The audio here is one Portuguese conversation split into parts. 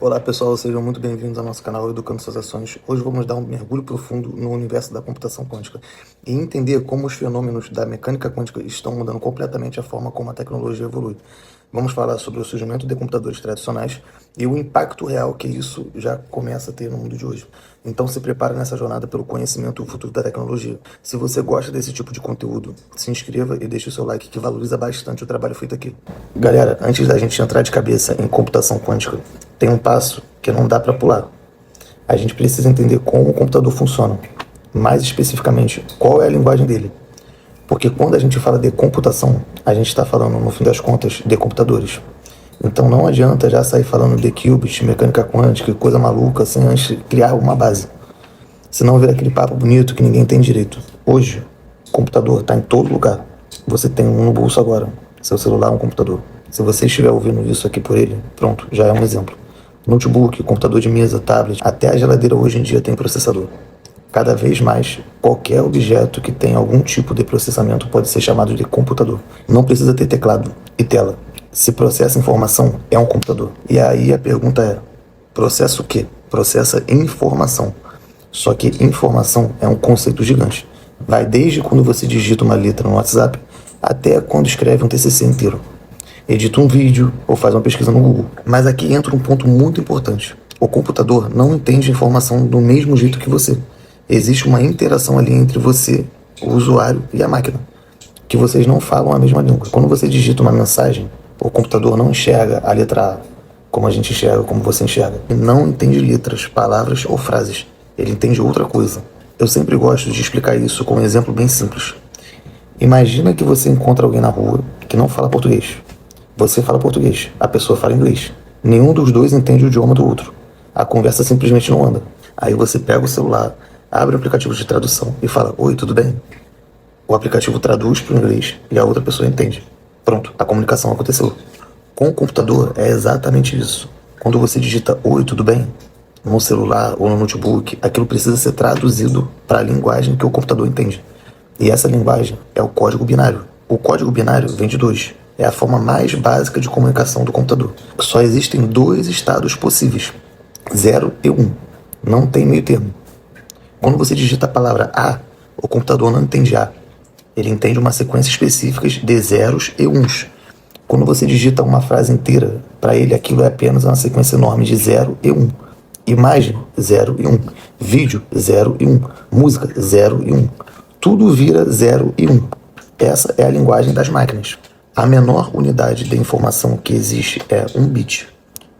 Olá pessoal, sejam muito bem-vindos ao nosso canal Educando Suas Ações. Hoje vamos dar um mergulho profundo no universo da computação quântica e entender como os fenômenos da mecânica quântica estão mudando completamente a forma como a tecnologia evolui. Vamos falar sobre o surgimento de computadores tradicionais e o impacto real que isso já começa a ter no mundo de hoje. Então se prepare nessa jornada pelo conhecimento e o futuro da tecnologia. Se você gosta desse tipo de conteúdo, se inscreva e deixe o seu like que valoriza bastante o trabalho feito aqui. Galera, antes da gente entrar de cabeça em computação quântica, tem um passo que não dá para pular. A gente precisa entender como o computador funciona. Mais especificamente, qual é a linguagem dele. Porque quando a gente fala de computação, a gente está falando, no fim das contas, de computadores. Então não adianta já sair falando de qubit, mecânica quântica, coisa maluca, sem antes criar uma base. Senão vira aquele papo bonito que ninguém tem direito. Hoje, o computador está em todo lugar. Você tem um no bolso agora. Seu celular é um computador. Se você estiver ouvindo isso aqui por ele, pronto, já é um exemplo. Notebook, computador de mesa, tablet, até a geladeira hoje em dia tem processador. Cada vez mais, qualquer objeto que tenha algum tipo de processamento pode ser chamado de computador. Não precisa ter teclado e tela. Se processa informação, é um computador. E aí a pergunta é, processa o quê? Processa informação. Só que informação é um conceito gigante. Vai desde quando você digita uma letra no WhatsApp, até quando escreve um TCC inteiro. Edita um vídeo ou faz uma pesquisa no Google. Mas aqui entra um ponto muito importante. O computador não entende informação do mesmo jeito que você. Existe uma interação ali entre você, o usuário e a máquina, que vocês não falam a mesma língua. Quando você digita uma mensagem, o computador não enxerga a letra A como a gente enxerga, como você enxerga. Ele não entende letras, palavras ou frases. Ele entende outra coisa. Eu sempre gosto de explicar isso com um exemplo bem simples. Imagina que você encontra alguém na rua que não fala português. Você fala português, a pessoa fala inglês. Nenhum dos dois entende o idioma do outro. A conversa simplesmente não anda. Aí você pega o celular, abre o aplicativo de tradução e fala, oi, tudo bem? O aplicativo traduz para o inglês e a outra pessoa entende. Pronto, a comunicação aconteceu. Com o computador é exatamente isso. Quando você digita oi, tudo bem? No celular ou no notebook, aquilo precisa ser traduzido para a linguagem que o computador entende. E essa linguagem é o código binário. O código binário vem de 2. É a forma mais básica de comunicação do computador. Só existem 2 estados possíveis, 0 e 1. Não tem meio termo. Quando você digita a palavra A, o computador não entende A. Ele entende uma sequência específica de zeros e uns. Quando você digita uma frase inteira, para ele aquilo é apenas uma sequência enorme de 0 e 1. Imagem, 0 e 1. Vídeo, 0 e 1. Música, 0 e 1. Tudo vira 0 e 1. Essa é a linguagem das máquinas. A menor unidade de informação que existe é 1 bit.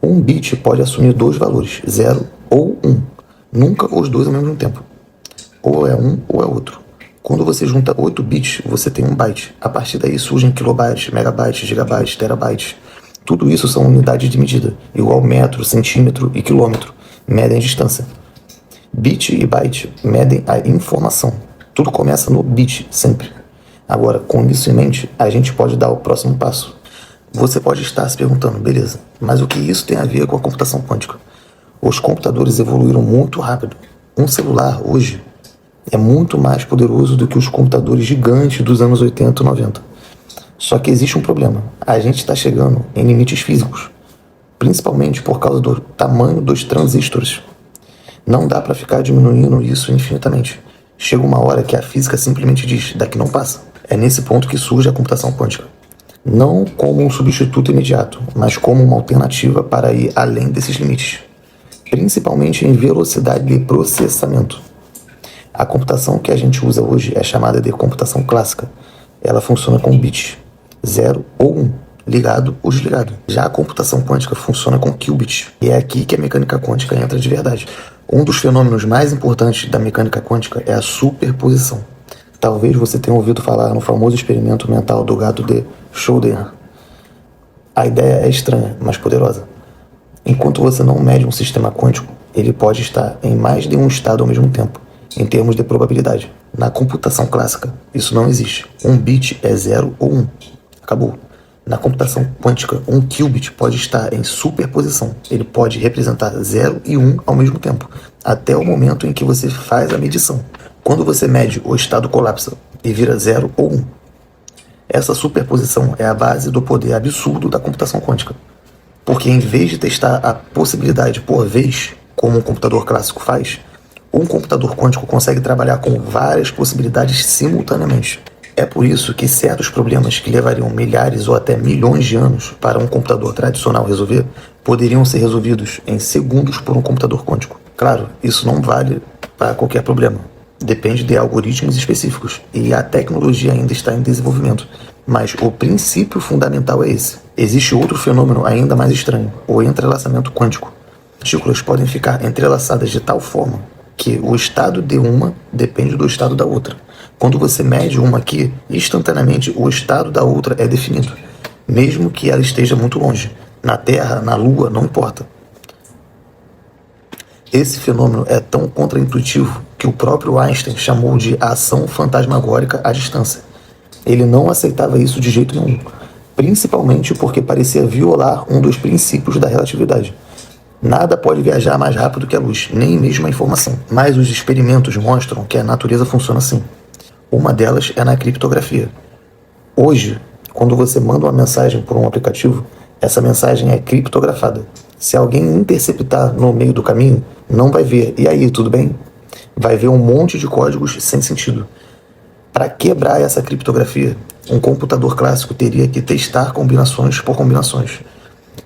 1 bit pode assumir 2 valores, 0 ou 1. Nunca os dois ao mesmo tempo. Ou é um ou é outro. Quando você junta 8 bits, você tem 1 byte. A partir daí surgem kilobytes, megabytes, gigabytes, terabytes. Tudo isso são unidades de medida, igual metro, centímetro e quilômetro. Medem distância. Bit e byte medem a informação. Tudo começa no bit, sempre. Agora, com isso em mente, a gente pode dar o próximo passo. Você pode estar se perguntando, beleza, mas o que isso tem a ver com a computação quântica? Os computadores evoluíram muito rápido. Um celular, hoje, é muito mais poderoso do que os computadores gigantes dos anos 80 e 90. Só que existe um problema. A gente está chegando em limites físicos, principalmente por causa do tamanho dos transistores. Não dá para ficar diminuindo isso infinitamente. Chega uma hora que a física simplesmente diz, daqui não passa. É nesse ponto que surge a computação quântica. Não como um substituto imediato, mas como uma alternativa para ir além desses limites. Principalmente em velocidade de processamento. A computação que a gente usa hoje é chamada de computação clássica. Ela funciona com bits, 0 ou 1, ligado ou desligado. Já a computação quântica funciona com qubits. E é aqui que a mecânica quântica entra de verdade. Um dos fenômenos mais importantes da mecânica quântica é a superposição. Talvez você tenha ouvido falar no famoso experimento mental do gato de Schrödinger. A ideia é estranha, mas poderosa. Enquanto você não mede um sistema quântico, ele pode estar em mais de um estado ao mesmo tempo, em termos de probabilidade. Na computação clássica, isso não existe. Um bit é 0 ou 1. Acabou. Na computação quântica, um qubit pode estar em superposição. Ele pode representar 0 e 1 ao mesmo tempo, até o momento em que você faz a medição. Quando você mede, o estado colapsa e vira 0 ou 1. Essa superposição é a base do poder absurdo da computação quântica. Porque em vez de testar a possibilidade por vez, como um computador clássico faz, um computador quântico consegue trabalhar com várias possibilidades simultaneamente. É por isso que certos problemas que levariam milhares ou até milhões de anos para um computador tradicional resolver, poderiam ser resolvidos em segundos por um computador quântico. Claro, isso não vale para qualquer problema. Depende de algoritmos específicos e a tecnologia ainda está em desenvolvimento. Mas o princípio fundamental é esse. Existe outro fenômeno ainda mais estranho, o entrelaçamento quântico. Partículas podem ficar entrelaçadas de tal forma que o estado de uma depende do estado da outra. Quando você mede uma aqui, instantaneamente o estado da outra é definido, mesmo que ela esteja muito longe. Na Terra, na Lua, não importa. Esse fenômeno é tão contraintuitivo que o próprio Einstein chamou de ação fantasmagórica à distância. Ele não aceitava isso de jeito nenhum, principalmente porque parecia violar um dos princípios da relatividade. Nada pode viajar mais rápido que a luz, nem mesmo a informação. Mas os experimentos mostram que a natureza funciona assim. Uma delas é na criptografia. Hoje, quando você manda uma mensagem por um aplicativo, essa mensagem é criptografada. Se alguém interceptar no meio do caminho, não vai ver. E aí, tudo bem? Vai ver um monte de códigos sem sentido. Para quebrar essa criptografia, um computador clássico teria que testar combinações por combinações.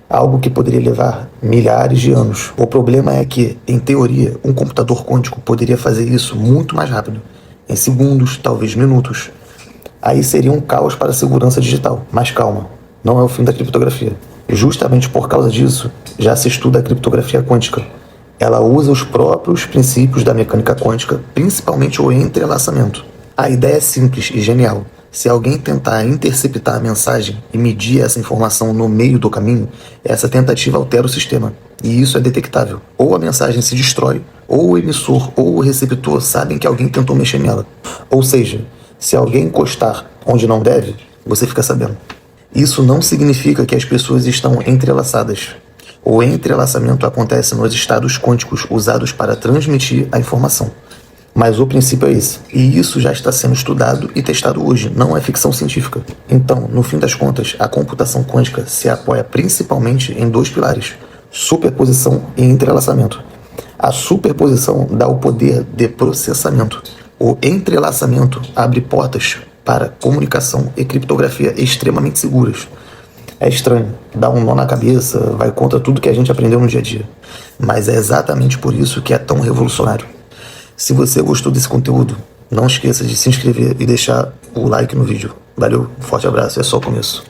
Algo que poderia levar milhares de anos. O problema é que, em teoria, um computador quântico poderia fazer isso muito mais rápido. Em segundos, talvez minutos. Aí seria um caos para a segurança digital. Mas calma, não é o fim da criptografia. Justamente por causa disso, já se estuda a criptografia quântica. Ela usa os próprios princípios da mecânica quântica, principalmente o entrelaçamento. A ideia é simples e genial. Se alguém tentar interceptar a mensagem e medir essa informação no meio do caminho, essa tentativa altera o sistema. E isso é detectável. Ou a mensagem se destrói, ou o emissor ou o receptor sabem que alguém tentou mexer nela. Ou seja, se alguém encostar onde não deve, você fica sabendo. Isso não significa que as pessoas estão entrelaçadas. O entrelaçamento acontece nos estados quânticos usados para transmitir a informação. Mas o princípio é esse. E isso já está sendo estudado e testado hoje, não é ficção científica. Então, no fim das contas, a computação quântica se apoia principalmente em dois pilares: superposição e entrelaçamento. A superposição dá o poder de processamento. O entrelaçamento abre portas para comunicação e criptografia extremamente seguras. É estranho, dá um nó na cabeça, vai contra tudo que a gente aprendeu no dia a dia. Mas é exatamente por isso que é tão revolucionário. Se você gostou desse conteúdo, não esqueça de se inscrever e deixar o like no vídeo. Valeu, forte abraço, é só o começo.